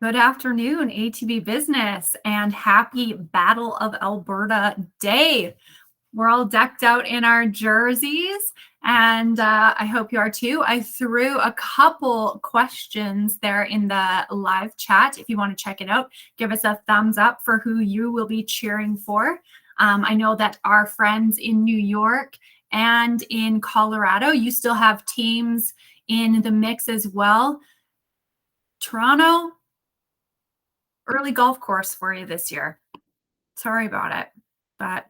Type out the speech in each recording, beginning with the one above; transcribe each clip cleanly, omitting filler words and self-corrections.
Good afternoon, ATB Business, and happy Battle of Alberta Day. We're all decked out in our jerseys, and I hope you are too. I threw a couple questions there in the live chat. If you want to check it out, give us a thumbs up for who you will be cheering for. I know that our friends in New York and in Colorado, you still have teams in the mix as well. Toronto, early golf course for you this year. Sorry about it, but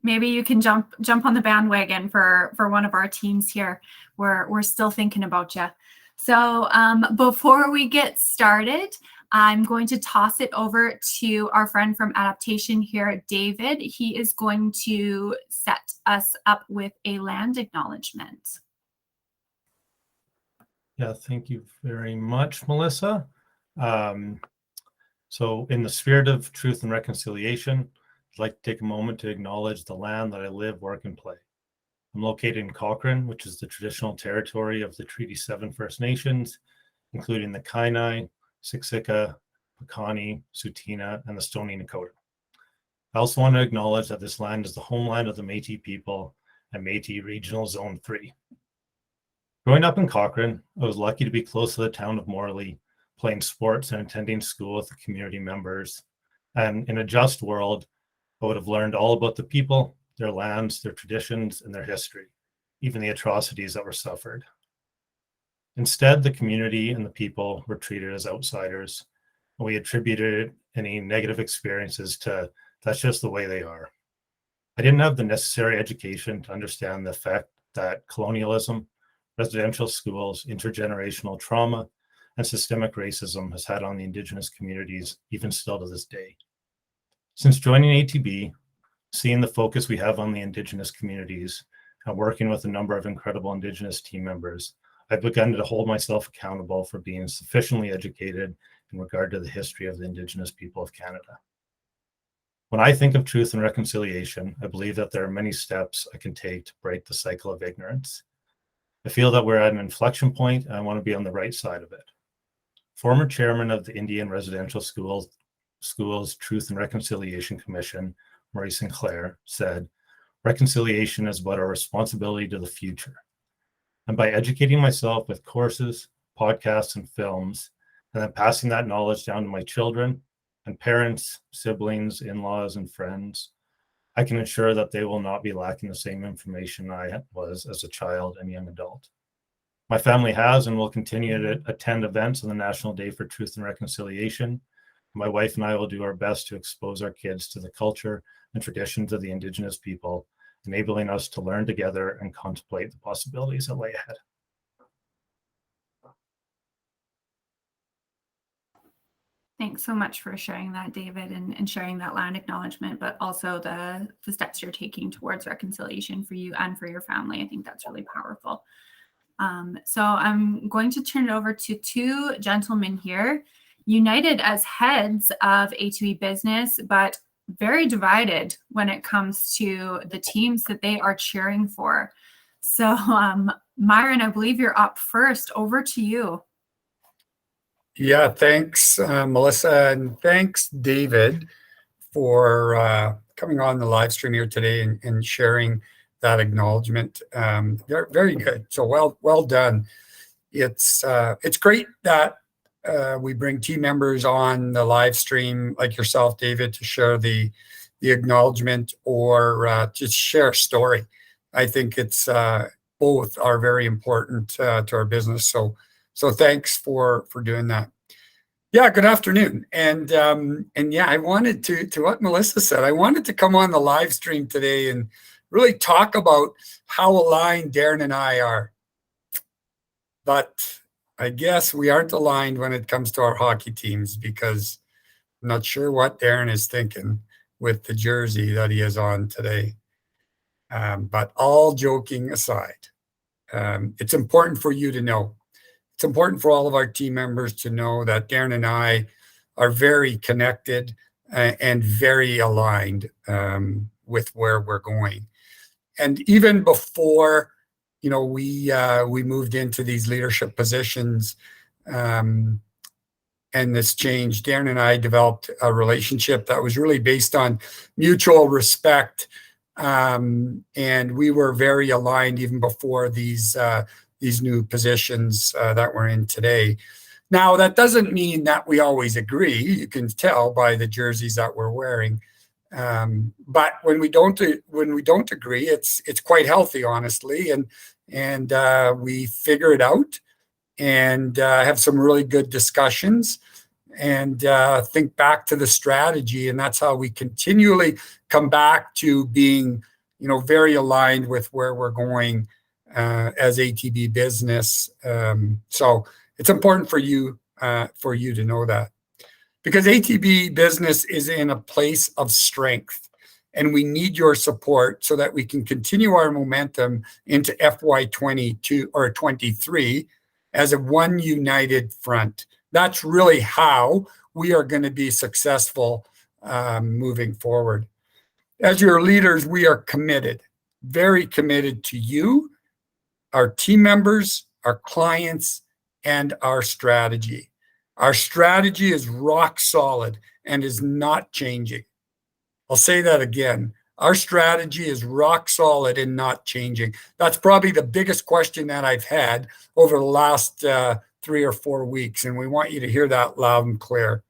maybe you can jump on the bandwagon for one of our teams here. We're still thinking about you. So before we get started, I'm going to toss it over to our friend from Adaptation here, David. He is going to set us up with a land acknowledgement. Yeah, thank you very much, Melissa. So in the spirit of truth and reconciliation, I'd like to take a moment to acknowledge the land that I live, work, and play. I'm located in Cochrane, which is the traditional territory of the Treaty 7 First Nations, including the Kainai, Siksika, Piikani, Tsuut'ina, and the Stoney Nakoda. I also want to acknowledge that this land is the homeland of the Métis people and Métis Regional Zone 3. Growing up in Cochrane, I was lucky to be close to the town of Morley, playing sports and attending school with the community members. And in a just world, I would have learned all about the people, their lands, their traditions, and their history, even the atrocities that were suffered. Instead, the community and the people were treated as outsiders, and we attributed any negative experiences to that's just the way they are. I didn't have the necessary education to understand the effect that colonialism, residential schools, intergenerational trauma, and systemic racism has had on the Indigenous communities, even still to this day. Since joining ATB, seeing the focus we have on the Indigenous communities and working with a number of incredible Indigenous team members, I've begun to hold myself accountable for being sufficiently educated in regard to the history of the Indigenous people of Canada. When I think of truth and reconciliation, I believe that there are many steps I can take to break the cycle of ignorance. I feel that we're at an inflection point and I want to be on the right side of it. Former chairman of the Indian Residential Schools Truth and Reconciliation Commission, Marie Sinclair, said, "Reconciliation is about our responsibility to the future." And by educating myself with courses, podcasts, and films, and then passing that knowledge down to my children and parents, siblings, in-laws, and friends, I can ensure that they will not be lacking the same information I was as a child and young adult. My family has and will continue to attend events on the National Day for Truth and Reconciliation. My wife and I will do our best to expose our kids to the culture and traditions of the Indigenous people, enabling us to learn together and contemplate the possibilities that lay ahead. Thanks so much for sharing that, David, and sharing that land acknowledgement, but also the steps you're taking towards reconciliation for you and for your family. I think that's really powerful. So I'm going to turn it over to two gentlemen here, united as heads of ATB Business, but very divided when it comes to the teams that they are cheering for. So Myron, I believe you're up first. Over to you. Yeah, thanks, Melissa, and thanks, David, for coming on the live stream here today and sharing that acknowledgement. Very good. So well done. It's great that we bring team members on the live stream like yourself, David, to share the acknowledgement or just share a story. I think it's both are very important to our business. So thanks for doing that. Yeah, good afternoon. And yeah, I wanted to what Melissa said, I wanted to come on the live stream today and really talk about how aligned Darren and I are. But I guess we aren't aligned when it comes to our hockey teams, because I'm not sure what Darren is thinking with the jersey that he has on today. But all joking aside, it's important for you to know. It's important for all of our team members to know that Darren and I are very connected and very aligned with where we're going. And even before, we moved into these leadership positions, and this change, Darren and I developed a relationship that was really based on mutual respect. And we were very aligned even before these new positions that we're in today. Now, that doesn't mean that we always agree. You can tell by the jerseys that we're wearing. But when we don't agree, it's quite healthy, honestly, and we figure it out and have some really good discussions and think back to the strategy, and that's how we continually come back to being, very aligned with where we're going as ATB Business. So it's important for you to know that, because ATB Business is in a place of strength, and we need your support so that we can continue our momentum into FY22 or 23 as a one united front. That's really how we are going to be successful moving forward. As your leaders, we are committed, very committed to you, our team members, our clients, and our strategy. Our strategy is rock solid and is not changing. I'll say that again. Our strategy is rock solid and not changing. That's probably the biggest question that I've had over the last 3 or 4 weeks, and we want you to hear that loud and clear.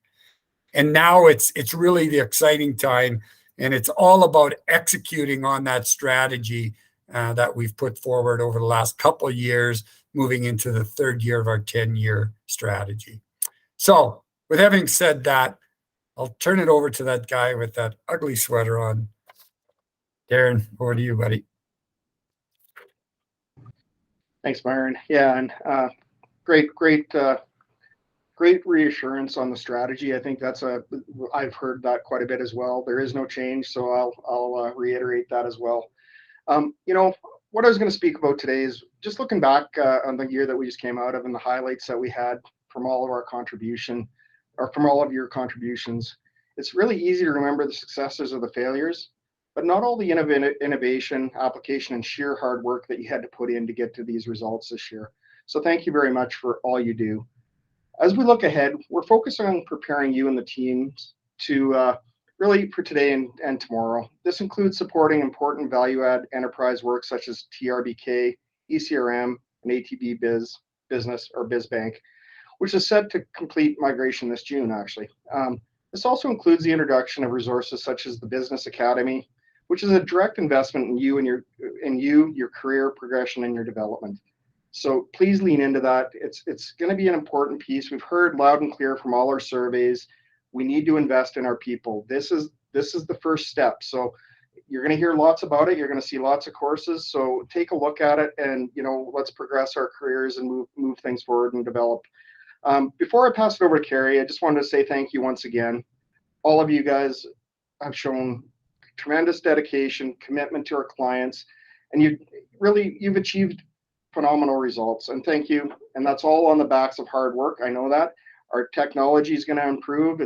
And now it's really the exciting time, and it's all about executing on that strategy that we've put forward over the last couple of years, moving into the 3rd year of our 10-year strategy. So with having said that, I'll turn it over to that guy with that ugly sweater on. Darren, over to you, buddy. Thanks, Myron. Yeah, and great reassurance on the strategy. I think I've heard that quite a bit as well. There is no change, so I'll reiterate that as well. What I was going to speak about today is just looking back on the year that we just came out of and the highlights that we had from all of our contribution, or from all of your contributions. It's really easy to remember the successes or the failures, but not all the innovation, application, and sheer hard work that you had to put in to get to these results this year. So thank you very much for all you do. As we look ahead, we're focusing on preparing you and the teams to really for today and tomorrow. This includes supporting important value-add enterprise work such as TRBK, ECRM, and ATB Business or BizBank, which is set to complete migration this June, actually. This also includes the introduction of resources such as the Business Academy, which is a direct investment in you and your career progression and your development. So please lean into that. It's going to be an important piece. We've heard loud and clear from all our surveys. We need to invest in our people. This is the first step. So you're going to hear lots about it. You're going to see lots of courses. So take a look at it, and let's progress our careers and move things forward and develop. Before I pass it over to Carrie, I just wanted to say thank you once again. All of you guys have shown tremendous dedication, commitment to our clients, and you've achieved phenomenal results. And thank you. And that's all on the backs of hard work. I know that our technology is going to improve.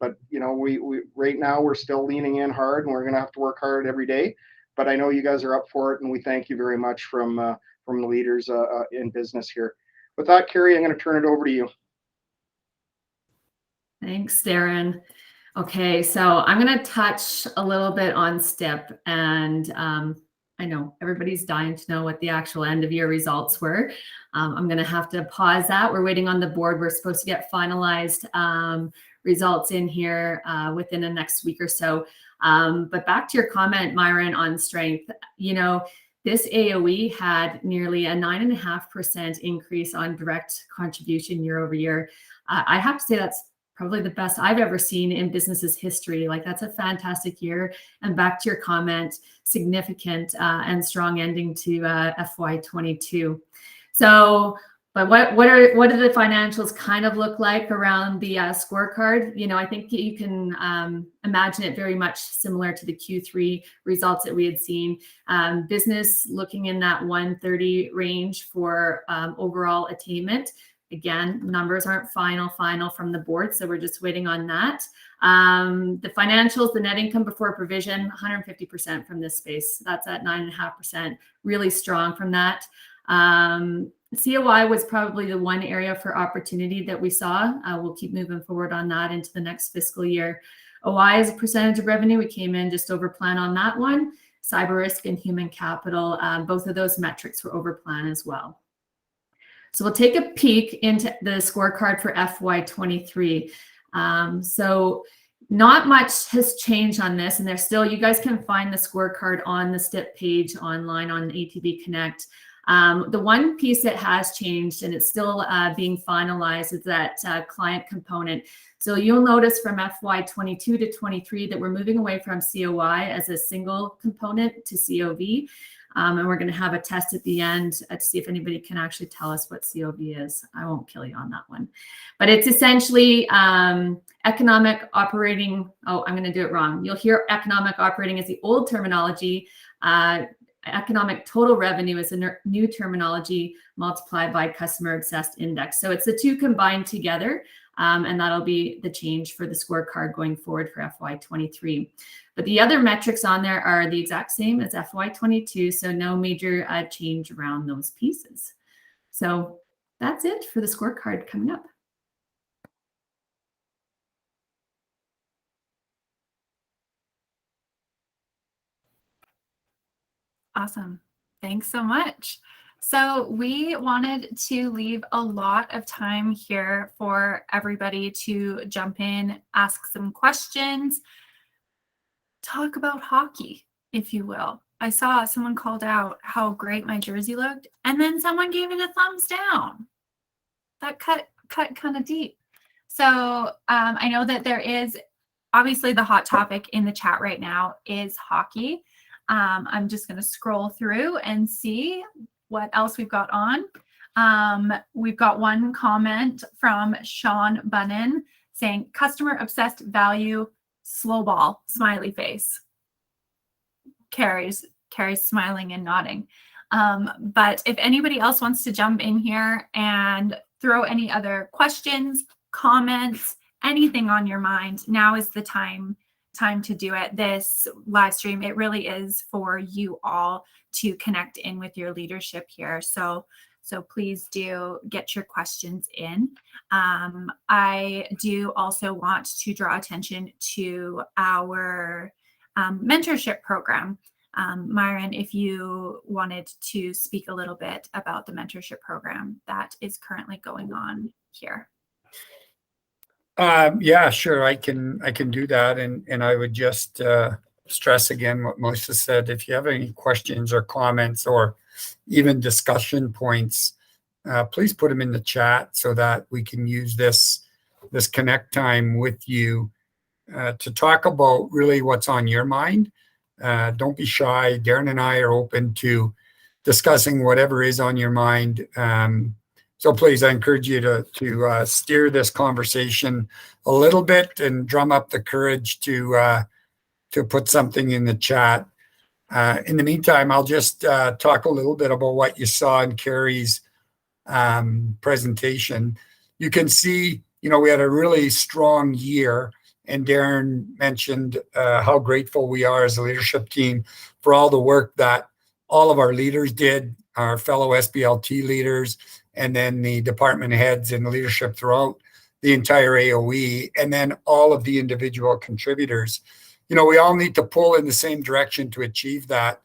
But we right now we're still leaning in hard, and we're going to have to work hard every day. But I know you guys are up for it, and we thank you very much from the leaders in business here. With that, Carrie, I'm going to turn it over to you. Thanks, Darren. Okay, so I'm going to touch a little bit on STIP, and I know everybody's dying to know what the actual end of year results were. I'm going to have to pause that. We're waiting on the board. We're supposed to get finalized results in here within the next week or so. But back to your comment, Myron, on strength, this AOE had nearly a 9.5% increase on direct contribution year over year. I have to say that's probably the best I've ever seen in business's history. Like, that's a fantastic year. And back to your comment, significant and strong ending to FY22. So, but what do the financials kind of look like around the scorecard? I think you can imagine it very much similar to the Q3 results that we had seen. Business looking in that 130 range for overall attainment. Again, numbers aren't final from the board, so we're just waiting on that. The financials, the net income before provision, 150% from this space. That's at 9.5%, really strong from that. COI was probably the one area for opportunity that we saw. We'll keep moving forward on that into the next fiscal year. OI as a percentage of revenue, we came in just over plan on that one. Cyber risk and human capital, both of those metrics were over plan as well. So we'll take a peek into the scorecard for FY23. So not much has changed on this, and there's still, you guys can find the scorecard on the STIP page online on ATB Connect. The one piece that has changed, and it's still being finalized, is that client component. So you'll notice from FY22 to 23 that we're moving away from COI as a single component to COV. And we're going to have a test at the end to see if anybody can actually tell us what COV is. I won't kill you on that one. But it's essentially economic operating. Oh, I'm going to do it wrong. You'll hear economic operating as the old terminology. Economic total revenue is a new terminology multiplied by customer obsessed index. So it's the two combined together. And that'll be the change for the scorecard going forward for FY23. But the other metrics on there are the exact same as FY22, so no major change around those pieces. So that's it for the scorecard coming up. Awesome. Thanks so much. So we wanted to leave a lot of time here for everybody to jump in, ask some questions, talk about hockey, if you will. I saw someone called out how great my jersey looked, and then someone gave it a thumbs down. That cut kind of deep. So I know that there is obviously the hot topic in the chat right now is hockey. I'm just going to scroll through and see what else we've got on. We've got one comment from Sean Bunnan saying customer obsessed value, slow ball, smiley face. Carrie's smiling and nodding. But if anybody else wants to jump in here and throw any other questions, comments, anything on your mind, now is the time to do it. This live stream, it really is for you all to connect in with your leadership here. So please do get your questions in. I do also want to draw attention to our mentorship program. Myron, if you wanted to speak a little bit about the mentorship program that is currently going on here. Yeah, sure. I can do that. And I would just stress again what Melissa said. If you have any questions or comments or even discussion points, please put them in the chat so that we can use this connect time with you to talk about really what's on your mind. Don't be shy. Darren and I are open to discussing whatever is on your mind. So please, I encourage you to steer this conversation a little bit and drum up the courage to put something in the chat. In the meantime, I'll just talk a little bit about what you saw in Carrie's presentation. You can see, we had a really strong year, and Darren mentioned how grateful we are as a leadership team for all the work that all of our leaders did, our fellow SBLT leaders, and then the department heads and leadership throughout the entire AOE, and then all of the individual contributors. We all need to pull in the same direction to achieve that.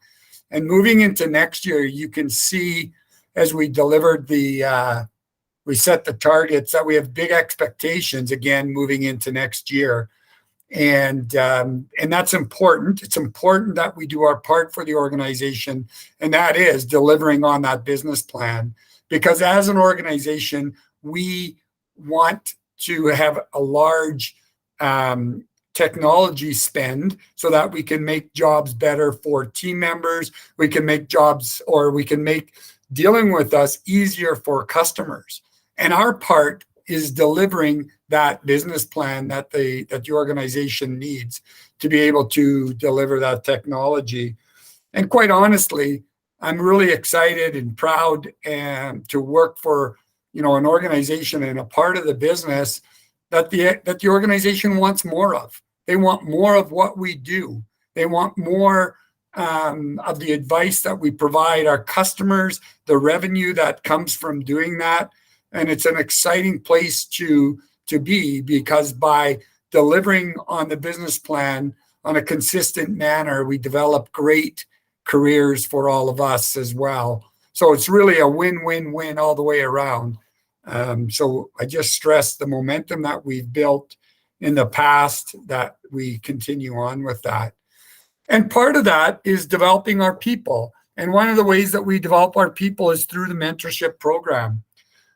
And moving into next year, you can see as we delivered we set the targets that we have big expectations again moving into next year. And that's important. It's important that we do our part for the organization, and that is delivering on that business plan. Because as an organization, we want to have a large technology spend so that we can make jobs better for team members. We can make jobs, or we can make dealing with us easier for customers. And our part is delivering that business plan that the organization needs to be able to deliver that technology. And quite honestly, I'm really excited and proud to work for an organization and a part of the business that the organization wants more of. They want more of what we do. They want more of the advice that we provide our customers, the revenue that comes from doing that. And it's an exciting place to be, because by delivering on the business plan on a consistent manner, we develop great careers for all of us as well. So it's really a win-win-win all the way around. So I just stress the momentum that we've built in the past, that we continue on with that. And part of that is developing our people. And one of the ways that we develop our people is through the mentorship program.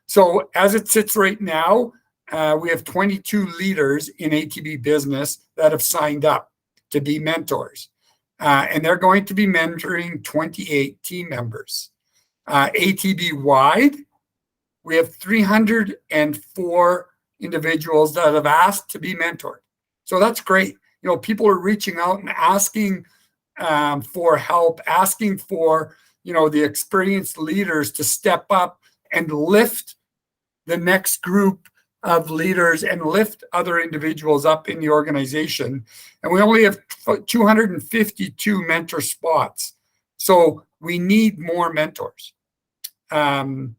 So as it sits right now, we have 22 leaders in ATB Business that have signed up to be mentors. And they're going to be mentoring 28 team members. ATB-wide, we have 304 individuals that have asked to be mentored. So that's great. You know, people are reaching out and asking for help, asking for, you know, the experienced leaders to step up and lift the next group of leaders and lift other individuals up in the organization. And we only have 252 mentor spots. So we need more mentors.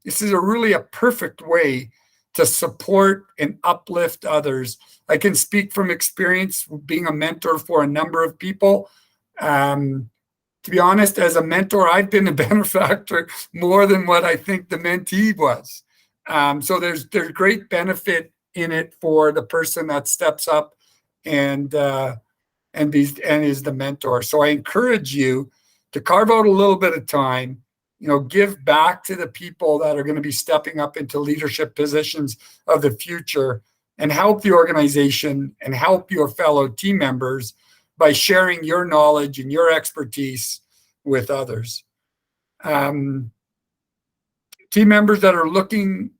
This is really a perfect way to support and uplift others. I can speak from experience being a mentor for a number of people. To be honest, as a mentor, I've been a benefactor more than what I think the mentee was. So there's great benefit in it for the person that steps up and is the mentor. So I encourage you to carve out a little bit of time, you know, give back to the people that are going to be stepping up into leadership positions of the future, and help the organization and help your fellow team members by sharing your knowledge and your expertise with others. Team members that are looking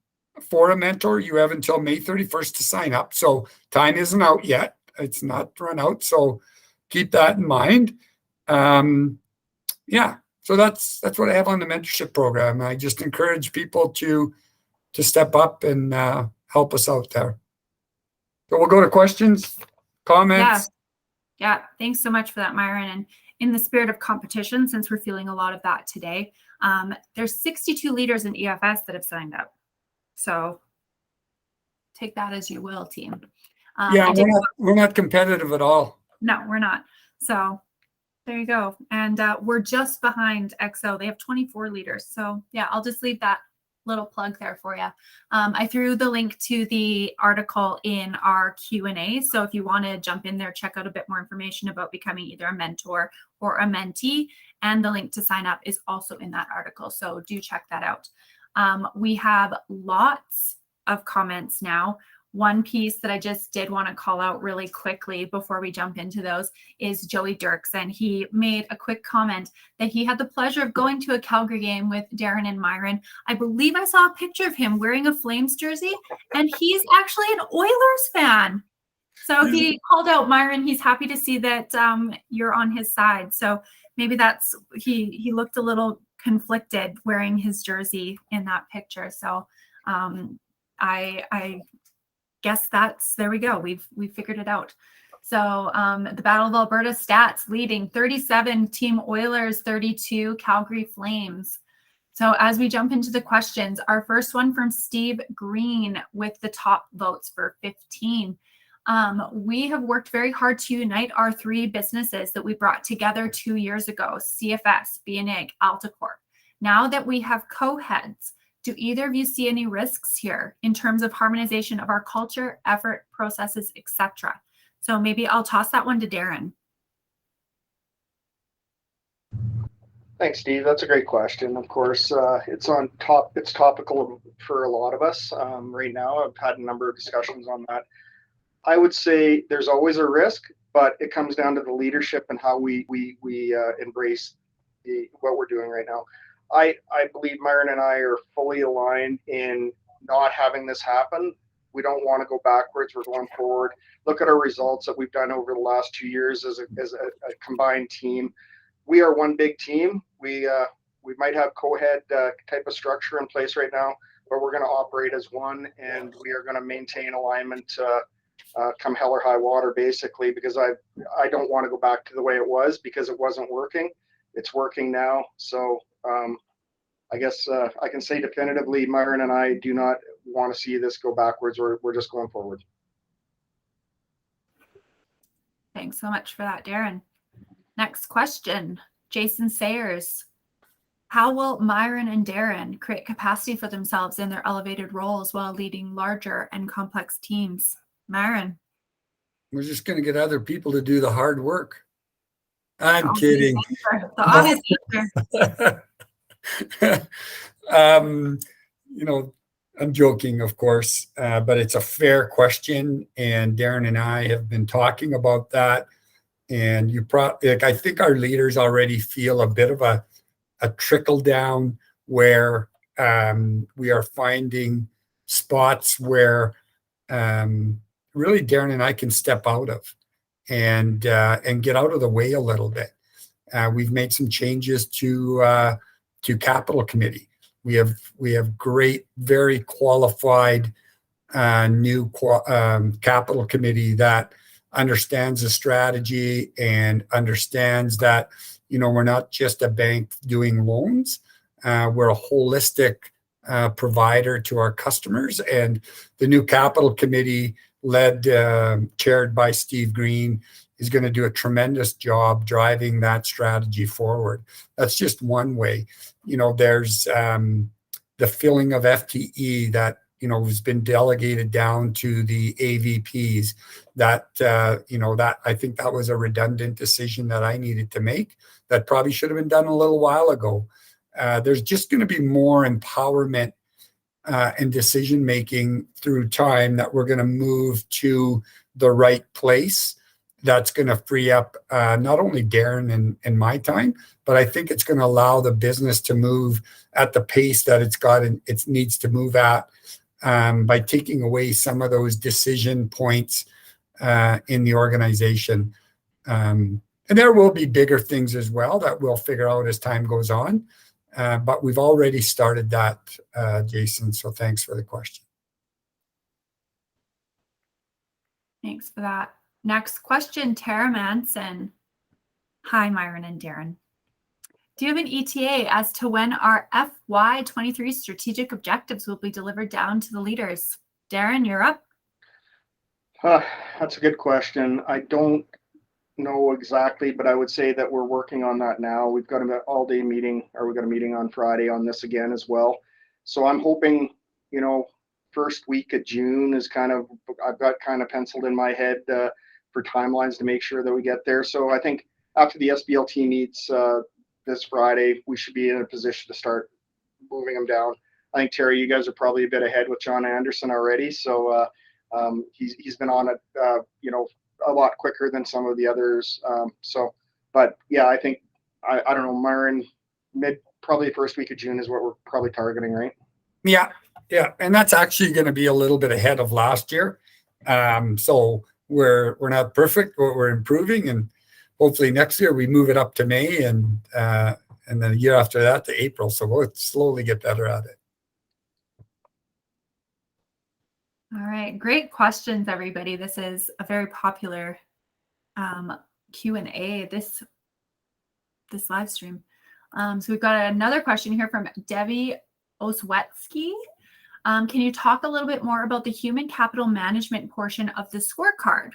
for a mentor, you have until May 31st to sign up. So time isn't out yet. It's not run out. So keep that in mind. Yeah. So that's what I have on the mentorship program. I just encourage people to step up and help us out there. So we'll go to questions, comments. Yeah. Thanks so much for that, Myron. And in the spirit of competition, since we're feeling a lot of that today, there's 62 leaders in EFS that have signed up. So take that as you will, team. Yeah, we're not competitive at all. No, we're not. So there you go. And we're just behind XO. They have 24 leaders. So yeah, I'll just leave that little plug there for you. I threw the link to the article in our Q&A. So if you want to jump in there, check out a bit more information about becoming either a mentor or a mentee. And the link to sign up is also in that article. So do check that out. We have lots of comments now. One piece that I just did want to call out really quickly before we jump into those is Joey Dirks. And he made a quick comment that he had the pleasure of going to a Calgary game with Darren and Myron. I believe I saw a picture of him wearing a Flames jersey, and he's actually an Oilers fan. So he called out Myron. He's happy to see that you're on his side. So maybe that's, he looked a little conflicted wearing his jersey in that picture. So I guess there we go. We've figured it out. So the Battle of Alberta stats leading 37 Team Oilers, 32 Calgary Flames. So as we jump into the questions, our first one from Steve Green with the top votes for 15. We have worked very hard to unite our three businesses that we brought together 2 years ago, CFS, BNIG, Altacorp. Now that we have co-heads, do either of you see any risks here in terms of harmonization of our culture, effort, processes, etc.? So maybe I'll toss that one to Darren. Thanks, Steve. That's a great question. Of course, it's topical for a lot of us right now. I've had a number of discussions on that. I would say there's always a risk, but it comes down to the leadership and how we embrace what we're doing right now. I believe Myron and I are fully aligned in not having this happen. We don't want to go backwards. We're going forward. Look at our results that we've done over the last 2 years as a combined team. We are one big team. We might have co-head type of structure in place right now, but we're going to operate as one, and we are going to maintain alignment come hell or high water, basically, because I don't want to go back to the way it was because it wasn't working. it's working now. So I guess I can say definitively, Myron and I do not want to see this go backwards. We're just going forward. Thanks so much for that, Darren. Next question, Jason Sayers. How will Myron and Darren create capacity for themselves in their elevated roles while leading larger and complex teams? Myron. We're just going to get other people to do the hard work. I'm The kidding. obvious answer. You know, I'm joking, of course, but it's a fair question. And Darren and I have been talking about that. And I think our leaders already feel a bit of a trickle down where we are finding spots where really Darren and I can step out of and get out of the way a little bit. We've made some changes to capital committee. We have great, very qualified new capital committee that understands the strategy and understands that, you know, we're not just a bank doing loans. We're a holistic provider to our customers. And the new capital committee chaired by Steve Green is going to do a tremendous job driving that strategy forward. That's just one way. You know, there's the filling of FTE that, you know, has been delegated down to the AVPs. That I think that was a redundant decision that I needed to make that probably should have been done a little while ago. There's just going to be more empowerment and decision making through time that we're going to move to the right place. That's going to free up not only Darren and my time, but I think it's going to allow the business to move at the pace that it needs to move at by taking away some of those decision points in the organization. And there will be bigger things as well that we'll figure out as time goes on. But we've already started that, Jason. So thanks for the question. Thanks for that. Next question, Tara Manson. Hi, Myron and Darren. Do you have an ETA as to when our FY23 strategic objectives will be delivered down to the leaders? Darren, you're up. That's a good question. I don't know exactly, but I would say that we're working on that now. We've got an all-day meeting, or we've got a meeting on Friday on this again as well. So I'm hoping, you know, first week of June is I've got kind of penciled in my head for timelines to make sure that we get there. So I think after the SBLT meets this Friday, we should be in a position to start moving them down. I think, Terry, you guys are probably a bit ahead with John Anderson already. So he's been on it, you know, a lot quicker than some of the others. But yeah, I think, I don't know, Myron, probably first week of June is what we're probably targeting, right? Yeah. And that's actually going to be a little bit ahead of last year. So we're not perfect, but we're improving, and hopefully next year we move it up to May, and then the year after that to April. So we'll slowly get better at it. All right, great questions, everybody. This is a very popular Q&A, this live stream. So we've got another question here from Debbie Oswetsky. Can you talk a little bit more about the human capital management portion of the scorecard?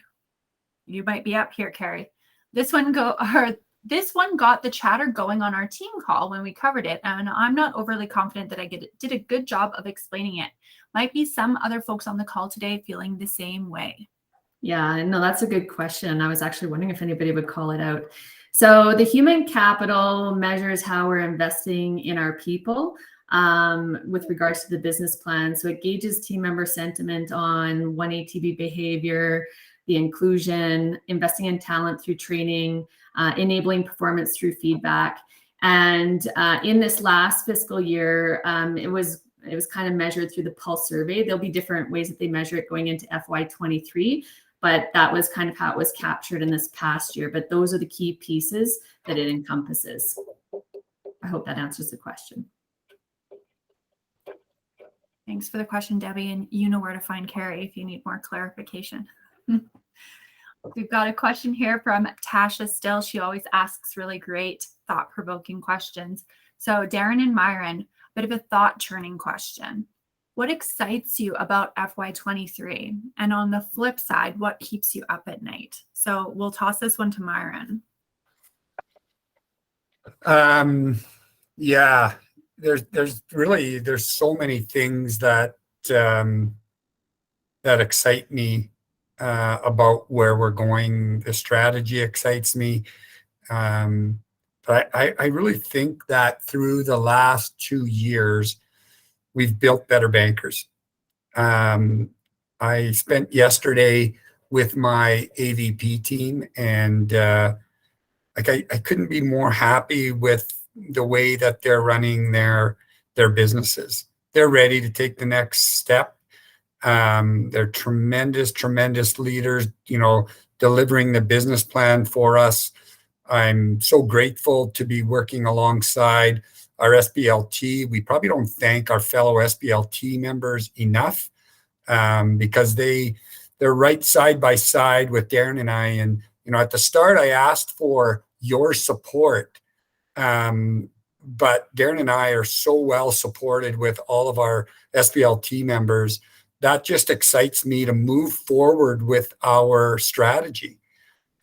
You might be up here, Carrie. This one got the chatter going on our team call when we covered it, and I'm not overly confident that I did a good job of explaining it. Might be some other folks on the call today feeling the same way. Yeah, no, that's a good question. I was actually wondering if anybody would call it out. So the human capital measures how we're investing in our people with regards to the business plan. So it gauges team member sentiment on 1ATB behavior, the inclusion, investing in talent through training, enabling performance through feedback. And in this last fiscal year, it was kind of measured through the Pulse survey. There'll be different ways that they measure it going into FY23, but that was kind of how it was captured in this past year. But those are the key pieces that it encompasses. I hope that answers the question. Thanks for the question, Debbie. And you know where to find Carrie if you need more clarification. We've got a question here from Tasha Still. She always asks really great, thought-provoking questions. So Darren and Myron, bit of a thought-churning question. What excites you about FY23? And on the flip side, what keeps you up at night? So we'll toss this one to Myron. Yeah, there's so many things that that excite me about where we're going. The strategy excites me. But I really think that through the last 2 years, we've built better bankers. I spent yesterday with my AVP team, and I couldn't be more happy with the way that they're running their businesses. They're ready to take the next step. They're tremendous leaders, delivering the business plan for us. I'm so grateful to be working alongside our SBLT. We probably don't thank our fellow SBLT members enough, because they're right side by side with Darren and I. And, at the start, I asked for your support. But Darren and I are so well supported with all of our SBLT members. That just excites me to move forward with our strategy.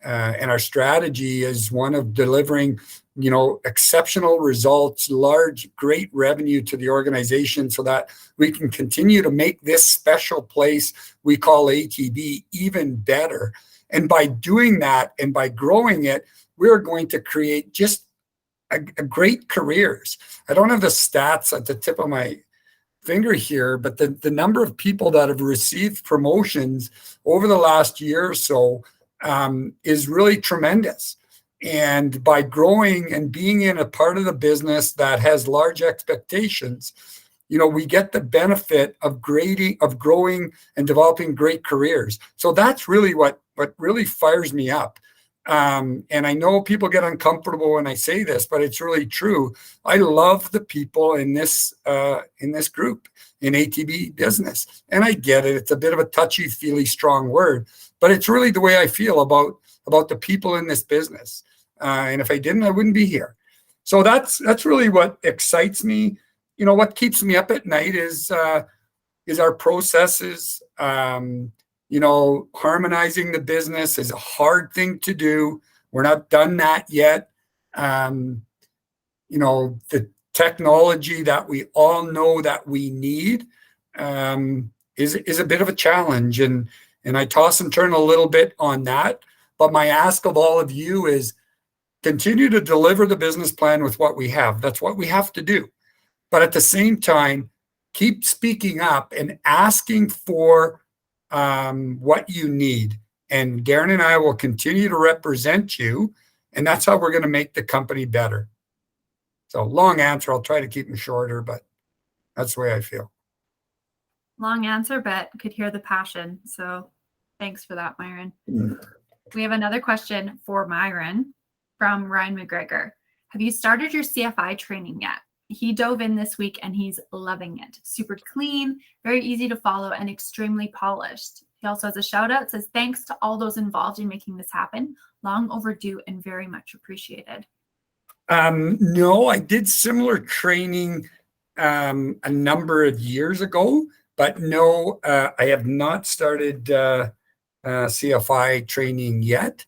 And our strategy is one of delivering, exceptional results, great revenue to the organization, so that we can continue to make this special place we call ATB even better. And by doing that and by growing it, we're going to create just a great careers. I don't have the stats at the tip of my finger here, but the number of people that have received promotions over the last year or so is really tremendous. And by growing and being in a part of the business that has large expectations, we get the benefit of growing and developing great careers. So that's really what really fires me up. And I know people get uncomfortable when I say this, but it's really true. I love the people in this group in ATB business, and I get it. It's a bit of a touchy-feely strong word, but it's really the way I feel about the people in this business. And if I didn't, I wouldn't be here. So that's really what excites me. What keeps me up at night is our processes. Harmonizing the business is a hard thing to do. We're not done that yet. The technology that we all know that we need is a bit of a challenge. And I toss and turn a little bit on that. But my ask of all of you is continue to deliver the business plan with what we have. That's what we have to do. But at the same time, keep speaking up and asking for what you need. And Darren and I will continue to represent you. And that's how we're going to make the company better. So long answer. I'll try to keep them shorter, but that's the way I feel. Long answer, but could hear the passion. So thanks for that, Myron. We have another question for Myron from Ryan McGregor. Have you started your CFI training yet? He dove in this week and he's loving it. Super clean, very easy to follow, and extremely polished. He also has a shout out, says, thanks to all those involved in making this happen. Long overdue and very much appreciated. No, I did similar training a number of years ago, but no, I have not started CFI training yet.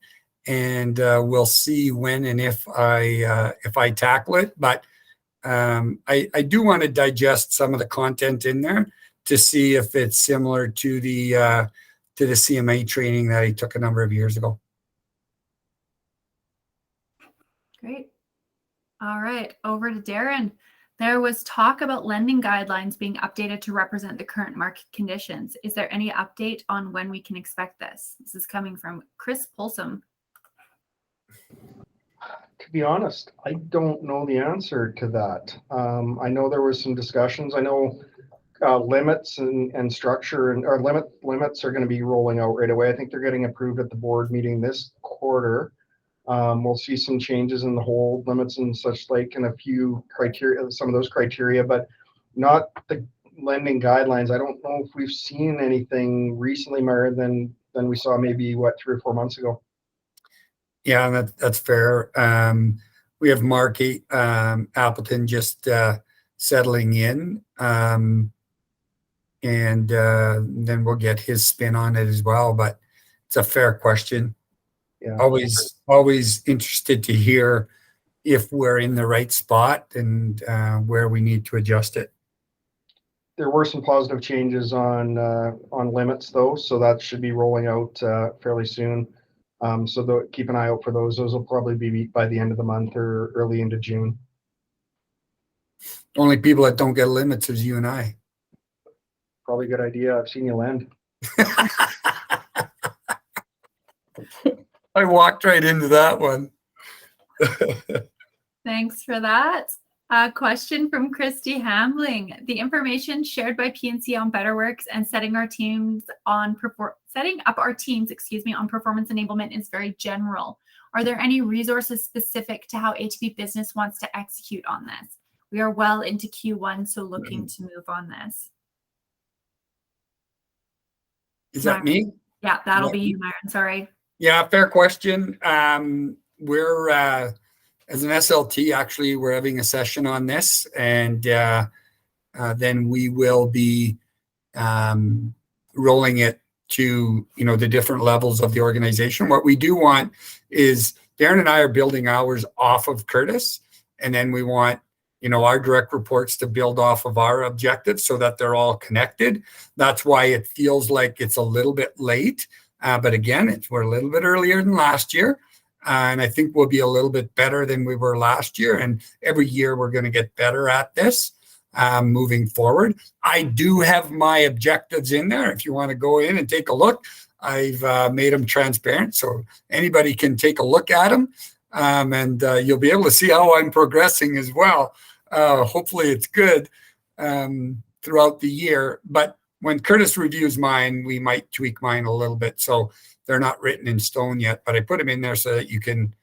And we'll see when and if I tackle it. But I do want to digest some of the content in there to see if it's similar to the CMA training that I took a number of years ago. Great. All right, over to Darren. There was talk about lending guidelines being updated to represent the current market conditions. Is there any update on when we can expect this? This is coming from Chris Polsom. To be honest, I don't know the answer to that. I know there was some discussions. I know limits and structure or limits are going to be rolling out right away. I think they're getting approved at the board meeting this quarter. We'll see some changes in the hold limits and such like, and a few criteria, some of those criteria, but not the lending guidelines. I don't know if we've seen anything recently more than than we saw maybe 3 or 4 months ago. Yeah, that's fair. We have Mark Appleton just settling in, and then we'll get his spin on it as well. But it's a fair question. Yeah. Always interested to hear if we're in the right spot and where we need to adjust it. There were some positive changes on limits though, so that should be rolling out fairly soon. So keep an eye out for those. Those will probably be by the end of the month or early into June. Only people that don't get limits is you and I. Probably a good idea. I've seen you lend. I walked right into that one. Thanks for that. A question from Christy Hamling. The information shared by PNC on BetterWorks and setting up our teams, on performance enablement is very general. Are there any resources specific to how ATB Business wants to execute on this? We are well into Q1, so looking to move on this. Is that me? Yeah, that'll be you, Myron. Sorry. Yeah, fair question. We're as an SLT, actually, we're having a session on this, and then we will be rolling it to the different levels of the organization. What we do want is Darren and I are building ours off of Curtis, and then we want our direct reports to build off of our objectives so that they're all connected. That's why it feels like it's a little bit late, but again, we're a little bit earlier than last year. And I think we'll be a little bit better than we were last year. And every year we're going to get better at this moving forward. I do have my objectives in there. If you want to go in and take a look, I've made them transparent so anybody can take a look at them. And you'll be able to see how I'm progressing as well. Hopefully it's good throughout the year. But when Curtis reviews mine, we might tweak mine a little bit. So they're not written in stone yet, but I put them in there so that you can,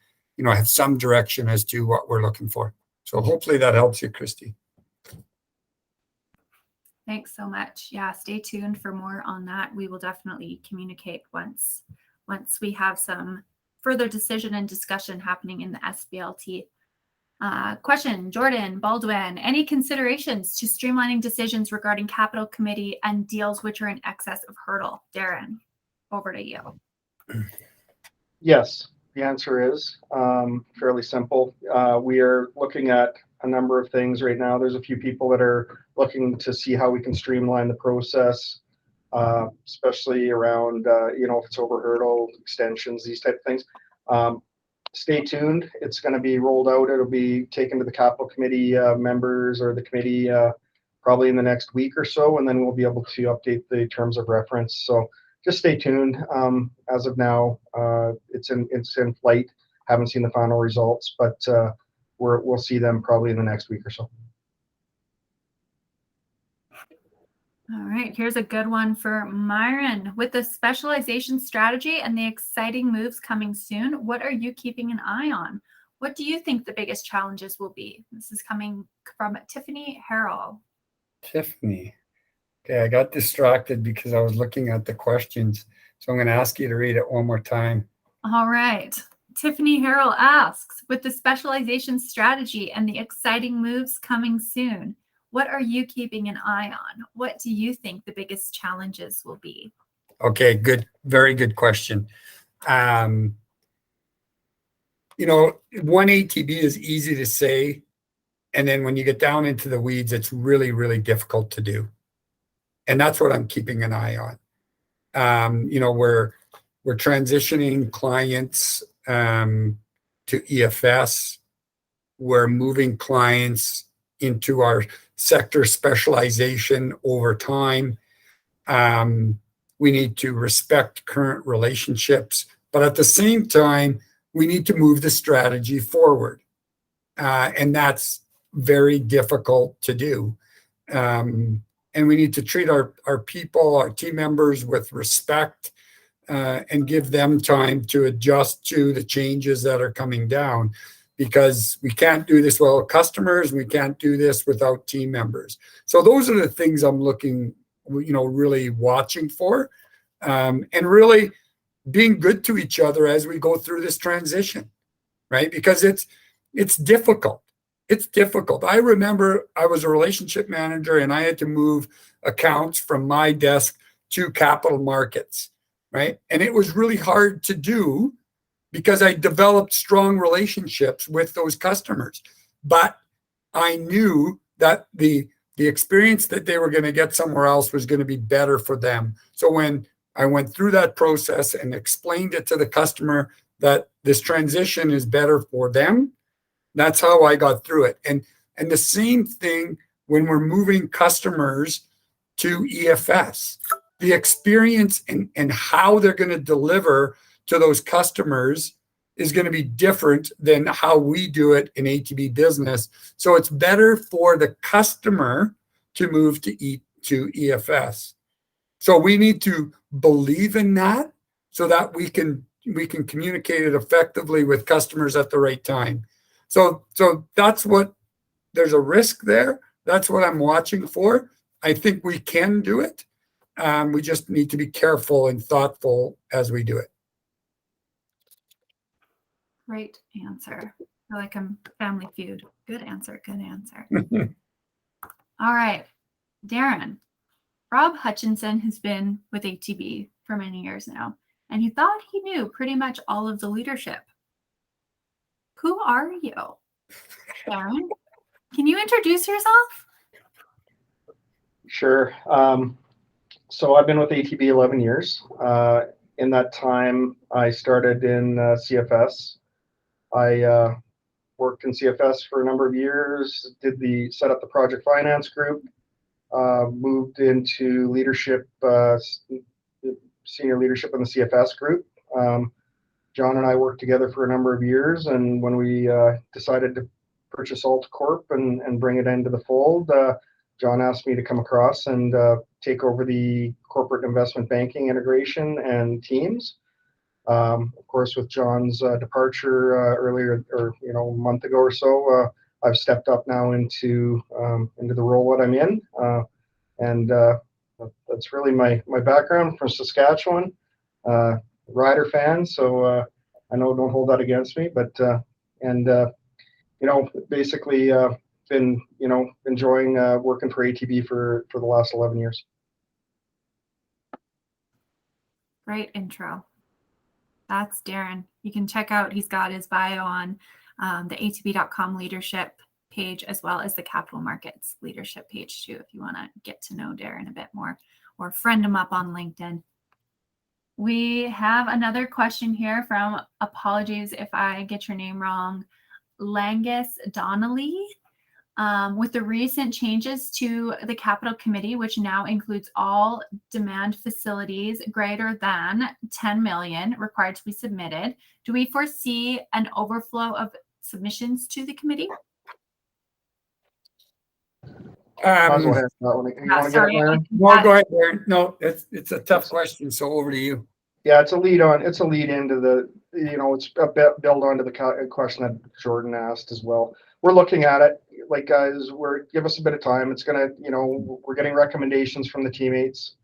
have some direction as to what we're looking for. So hopefully that helps you, Christy. Thanks so much. Yeah, stay tuned for more on that. We will definitely communicate once we have some further decision and discussion happening in the SBLT. Question, Jordan Baldwin, any considerations to streamlining decisions regarding capital committee and deals which are in excess of hurdle? Darren, over to you. Yes, the answer is fairly simple. We are looking at a number of things right now. There's a few people that are looking to see how we can streamline the process, especially around, if it's over hurdle, extensions, these type of things. Stay tuned. It's going to be rolled out. It'll be taken to the capital committee members or the committee probably in the next week or so, and then we'll be able to update the terms of reference. So just stay tuned. As of now, it's in flight. Haven't seen the final results, but we'll see them probably in the next week or so. All right, here's a good one for Myron. With the specialization strategy and the exciting moves coming soon, what are you keeping an eye on? What do you think the biggest challenges will be? This is coming from Tiffany Harrell. Tiffany. Okay, I got distracted because I was looking at the questions. So I'm going to ask you to read it one more time. All right. Tiffany Harrell asks, with the specialization strategy and the exciting moves coming soon, what are you keeping an eye on? What do you think the biggest challenges will be? Okay, good. Very good question. One ATB is easy to say. And then when you get down into the weeds, it's really, really difficult to do. And that's what I'm keeping an eye on. We're transitioning clients to EFS. We're moving clients into our sector specialization over time. We need to respect current relationships, but at the same time, we need to move the strategy forward. And that's very difficult to do. And we need to treat our people, our team members with respect and give them time to adjust to the changes that are coming down, because we can't do this without customers. We can't do this without team members. So those are the things I'm looking, really watching for. And really being good to each other as we go through this transition, right? Because it's difficult. It's difficult. I remember I was a relationship manager and I had to move accounts from my desk to capital markets, right? And it was really hard to do because I developed strong relationships with those customers. But I knew that the experience that they were going to get somewhere else was going to be better for them. So when I went through that process and explained it to the customer that this transition is better for them, that's how I got through it. And the same thing when we're moving customers to EFS, the experience and how they're going to deliver to those customers is going to be different than how we do it in ATB Business. So it's better for the customer to move to EFS. So we need to believe in that so that we can communicate it effectively with customers at the right time. So that's what, there's a risk there. That's what I'm watching for. I think we can do it. We just need to be careful and thoughtful as we do it. Great answer. I feel like I'm Family Feud. Good answer. Good answer. All right, Darren. Rob Hutchinson has been with ATB for many years now, and he thought he knew pretty much all of the leadership. Who are you, Darren? Can you introduce yourself? Sure. So I've been with ATB 11 years. In that time, I started in CFS. I worked in CFS for a number of years, set up the project finance group, moved into leadership, senior leadership in the CFS group. John and I worked together for a number of years, and when we decided to purchase AltaCorp and bring it into the fold, John asked me to come across and take over the corporate investment banking integration and teams. Of course, with John's departure earlier, or a month ago or so, I've stepped up now into the role that I'm in, and that's really my background. From Saskatchewan. Rider fan, so I know, don't hold that against me, but basically been enjoying working for ATB for the last 11 years. Great intro. That's Darren. You can check out, he's got his bio on the atb.com leadership page, as well as the capital markets leadership page too, if you want to get to know Darren a bit more, or friend him up on LinkedIn. We have another question here from, apologies if I get your name wrong, Langus Donnelly. With the recent changes to the capital committee, which now includes all demand facilities greater than 10 million required to be submitted, do we foresee an overflow of submissions to the committee? Sorry. No, Go ahead, Darren. No, it's a tough question. So over to you. Yeah, it's a lead into the, it's a bit build onto the question that Jordan asked as well. We're looking at it, like, guys, give us a bit of time. It's gonna, we're getting recommendations from the teammates.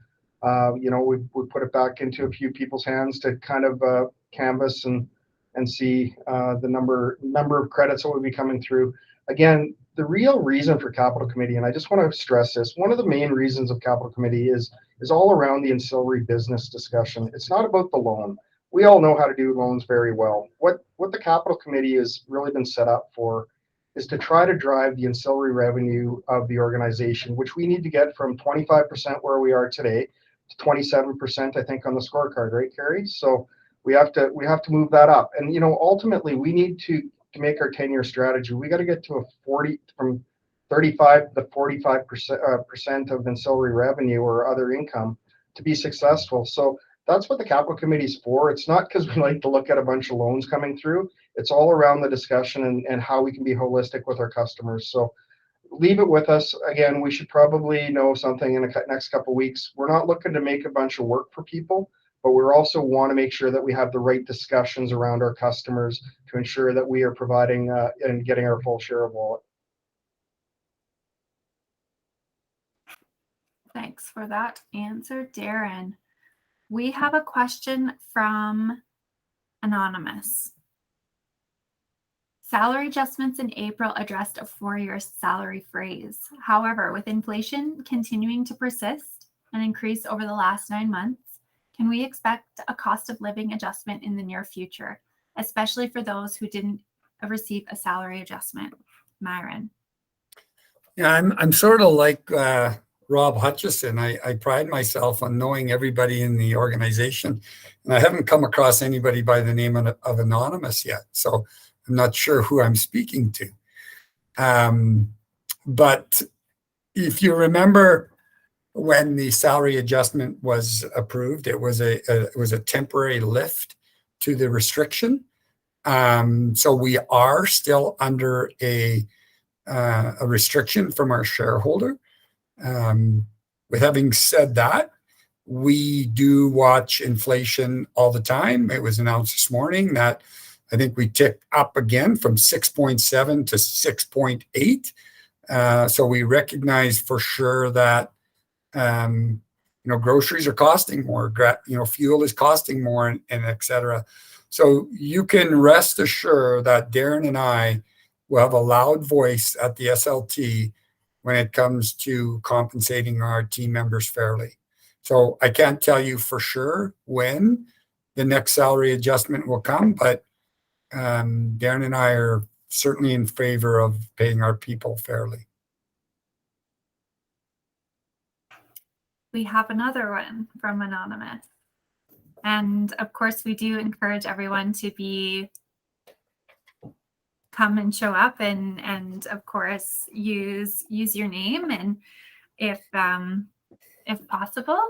We put it back into a few people's hands to kind of canvas and see the number of credits that will be coming through. Again, the real reason for capital committee, and I just want to stress this, one of the main reasons of capital committee is all around the ancillary business discussion. It's not about the loan. We all know how to do loans very well. What the capital committee has really been set up for is to try to drive the ancillary revenue of the organization, which we need to get from 25% where we are today to 27%, I think, on the scorecard, right, Carrie? So we have to move that up. And ultimately we need to make our 10-year strategy. We got to get to from 35 to 45% of ancillary revenue or other income to be successful. So that's what the capital committee is for. It's not because we like to look at a bunch of loans coming through. It's all around the discussion and how we can be holistic with our customers. So leave it with us. Again, we should probably know something in the next couple of weeks. We're not looking to make a bunch of work for people, but we also want to make sure that we have the right discussions around our customers to ensure that we are providing and getting our full share of wallet. Thanks for that answer, Darren. We have a question from Anonymous. Salary adjustments in April addressed a 4-year salary freeze. However, with inflation continuing to persist and increase over the last 9 months, can we expect a cost of living adjustment in the near future, especially for those who didn't receive a salary adjustment? Myron. Yeah, I'm sort of like Rob Hutchison. I pride myself on knowing everybody in the organization, and I haven't come across anybody by the name of Anonymous yet. So I'm not sure who I'm speaking to. But if you remember when the salary adjustment was approved, it was a temporary lift to the restriction. So we are still under a restriction from our shareholder. With having said that, we do watch inflation all the time. It was announced this morning that I think we ticked up again from 6.7 to 6.8. So we recognize for sure that groceries are costing more, fuel is costing more, and et cetera. So you can rest assured that Darren and I will have a loud voice at the SLT when it comes to compensating our team members fairly. So I can't tell you for sure when the next salary adjustment will come, but Darren and I are certainly in favor of paying our people fairly. We have another one from Anonymous. And of course, we do encourage everyone to come and show up and of course use your name and if possible.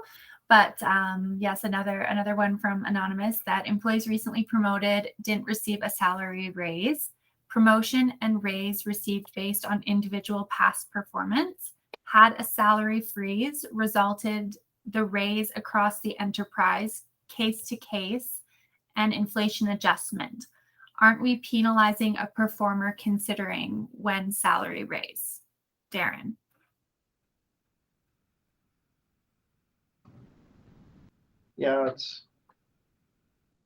But yes, another one from Anonymous, that employees recently promoted didn't receive a salary raise. Promotion and raise received based on individual past performance. Had a salary freeze resulted the raise across the enterprise, case to case, and inflation adjustment. Aren't we penalizing a performer considering when salary raise? Darren. Yeah, it's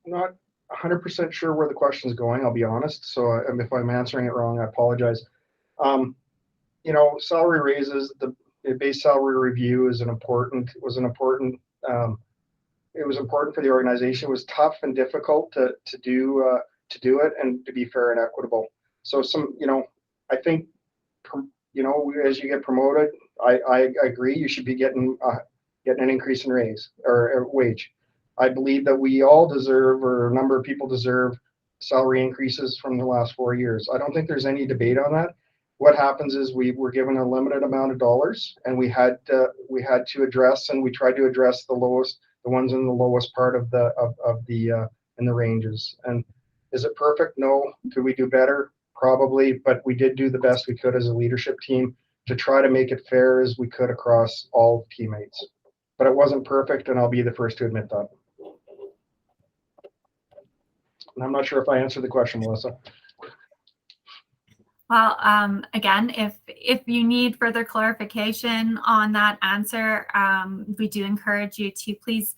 not 100% sure where the question is going, I'll be honest. So if I'm answering it wrong, I apologize. Salary raises, the base salary review was important it was important for the organization. It was tough and difficult to do it and to be fair and equitable. So I think, as you get promoted, I agree you should be getting an increase in raise or wage. I believe that we all deserve, or a number of people deserve, salary increases from the last 4 years. I don't think there's any debate on that. What happens is we were given a limited amount of dollars, and we had to address, and we tried to address the ones in the lowest part of the in the ranges. And is it perfect? No. Could we do better? Probably, but we did do the best we could as a leadership team to try to make it fair as we could across all teammates. But it wasn't perfect, and I'll be the first to admit that. And I'm not sure if I answered the question, Melissa. Well, again, if you need further clarification on that answer, we do encourage you to please,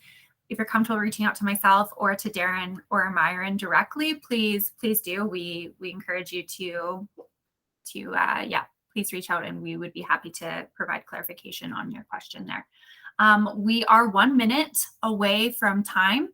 if you're comfortable reaching out to myself or to Darren or Myron directly, please do. We encourage you to please reach out, and we would be happy to provide clarification on your question there. We are 1 minute away from time.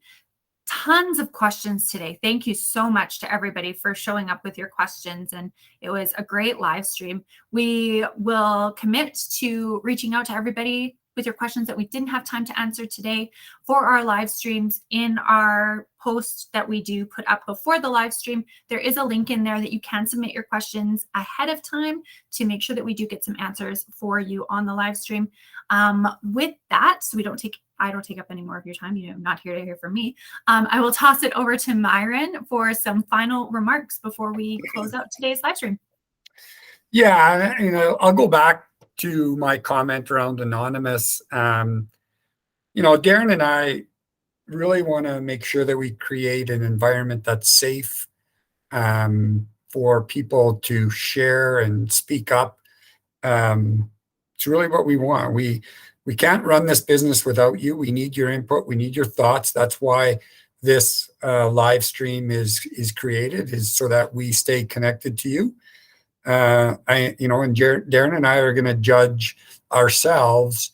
Tons of questions today. Thank you so much to everybody for showing up with your questions, and it was a great live stream. We will commit to reaching out to everybody with your questions that we didn't have time to answer today for our live streams. In our post that we do put up before the live stream, there is a link in there that you can submit your questions ahead of time to make sure that we do get some answers for you on the live stream. With that, so I don't take up any more of your time. I'm not here to hear from me. I will toss it over to Myron for some final remarks before we close out today's live stream. Yeah, I'll go back to my comment around Anonymous. Darren and I really want to make sure that we create an environment that's safe for people to share and speak up. It's really what we want. We we can't run this business without you. We need your input. We need your thoughts. That's why this live stream is created, is so that we stay connected to you. And Darren and I are going to judge ourselves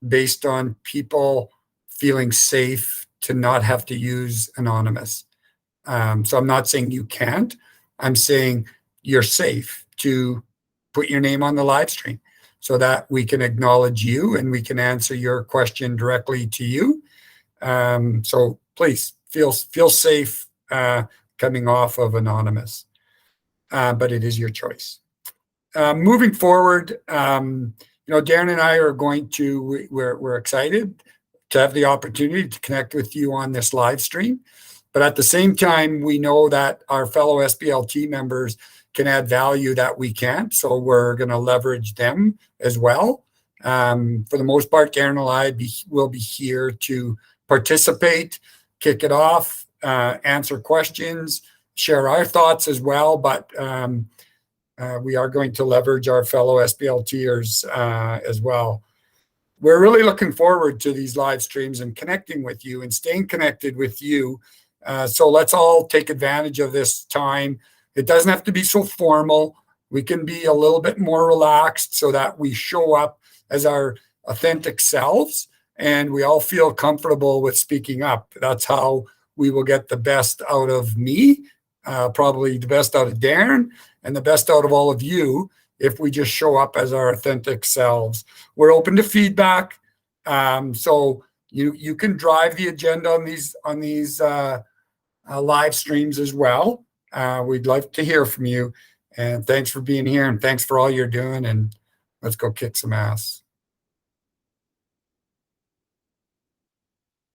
based on people feeling safe to not have to use anonymous. So I'm not saying you can't. I'm saying you're safe to put your name on the live stream so that we can acknowledge you and we can answer your question directly to you. So please feel safe coming off of anonymous, but it is your choice. Moving forward, Darren and I are we're excited to have the opportunity to connect with you on this live stream. But at the same time, we know that our fellow SBLT members can add value that we can't. So we're going to leverage them as well. For the most part, Darren and I will be here to participate, kick it off, answer questions, share our thoughts as well. But we are going to leverage our fellow SBLTers as well. We're really looking forward to these live streams and connecting with you and staying connected with you. So let's all take advantage of this time. It doesn't have to be so formal. We can be a little bit more relaxed so that we show up as our authentic selves and we all feel comfortable with speaking up. That's how we will get the best out of me, probably the best out of Darren, and the best out of all of you if we just show up as our authentic selves. We're open to feedback. So you can drive the agenda on these live streams as well. We'd like to hear from you. And thanks for being here and thanks for all you're doing. And let's go kick some ass.